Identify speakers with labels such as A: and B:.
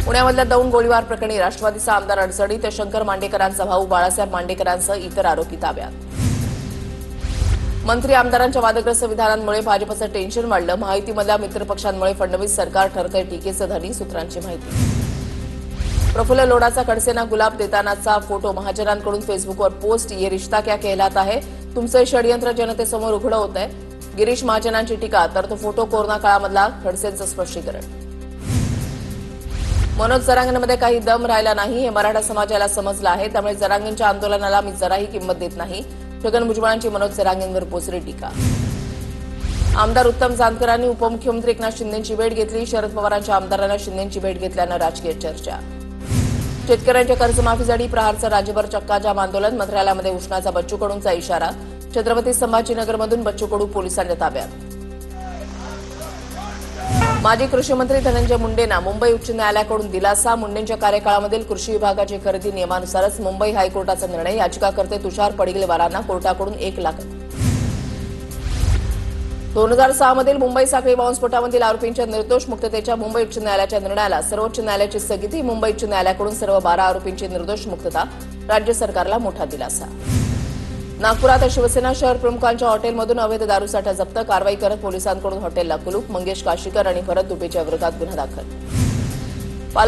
A: पुण्यामधल्या दौंड गोळीबार प्रकरणी राष्ट्रवादीचा आमदार अडचणीत, शंकर मांडेकरांचा भाऊ बाळासाहेब मांडेकरांसह इतर आरोपी ताब्यात. मंत्री आमदारांच्या वादग्रस्त विधानांमुळे भाजपचं टेन्शन वाढलं. महायुतीमधल्या मित्रपक्षांमुळे फडणवीस सरकार ठरतंय टीकेचं धनी, सूत्रांची माहिती. प्रफुल्ल लोढाचा खडसेंना गुलाब देतानाचा फोटो महाजनांकडून फेसबुकवर पोस्ट. ये रिश्ता क्या कहलाता है, तुमचं षडयंत्र जनतेसमोर उघडं होतंय. गिरीश महाजनांची टीका, तर तो फोटो कोरोना काळामधला खडसेंचं स्पष्टीकरण. मनोज जरांगेंमध्ये काही दम राहिला नाही हे मराठा समाजाला समजलं आहे, त्यामुळे जरांगेंच्या आंदोलनाला मी जराही किंमत देत नाही. छगन भुजबळांची मनोज जरांगेंवर बोचरी टीका. आमदार उत्तम जानकरांनी उपमुख्यमंत्री एकनाथ शिंदेंची भेट घेतली. शरद पवारांच्या आमदारांना शिंदेंची भेट घेतल्यानं राजकीय चर्चा. शेतकऱ्यांच्या कर्जमाफीसाठी प्रहारचं राज्यभर चक्काजाम आंदोलन. मंत्रालयामध्ये उष्णाचा बच्चू कडूंचा इशारा. छत्रपती संभाजीनगरमधून बच्चू कडू पोलिसांच्या ताब्यात. माजी कृषी मंत्री धनंजय मुंडेंना मुंबई उच्च न्यायालयाकडून दिलासा. मुंडेंच्या कार्यकाळामधील कृषी विभागाची खरेदी नियमानुसारच. मुंबई हायकोर्टाचा निर्णय. याचिकाकर्ते तुषार पडघेलवारांना कोर्टाकडून 1 लाख. 2006 मधील मुंबई साखळी बॉम्बस्फोटामधील आरोपींच्या निर्दोष मुक्ततेच्या मुंबई उच्च न्यायालयाच्या निर्णयाला सर्वोच्च न्यायालयाची स्थगिती. मुंबई उच्च न्यायालयाकडून सर्व 12 आरोपींची निर्दोष मुक्तता. राज्य सरकारला मोठा दिलासा. नागपुरात शिवसेना शहर प्रमुखांच्या हॉटेलमधून अवैध दारूसाठा जप्त. कारवाई करत पोलिसांकडून हॉटेलला कुलूप. मंगेश काशीकर आणि भरत दुबेच्या विरोधात गुन्हा दाखल.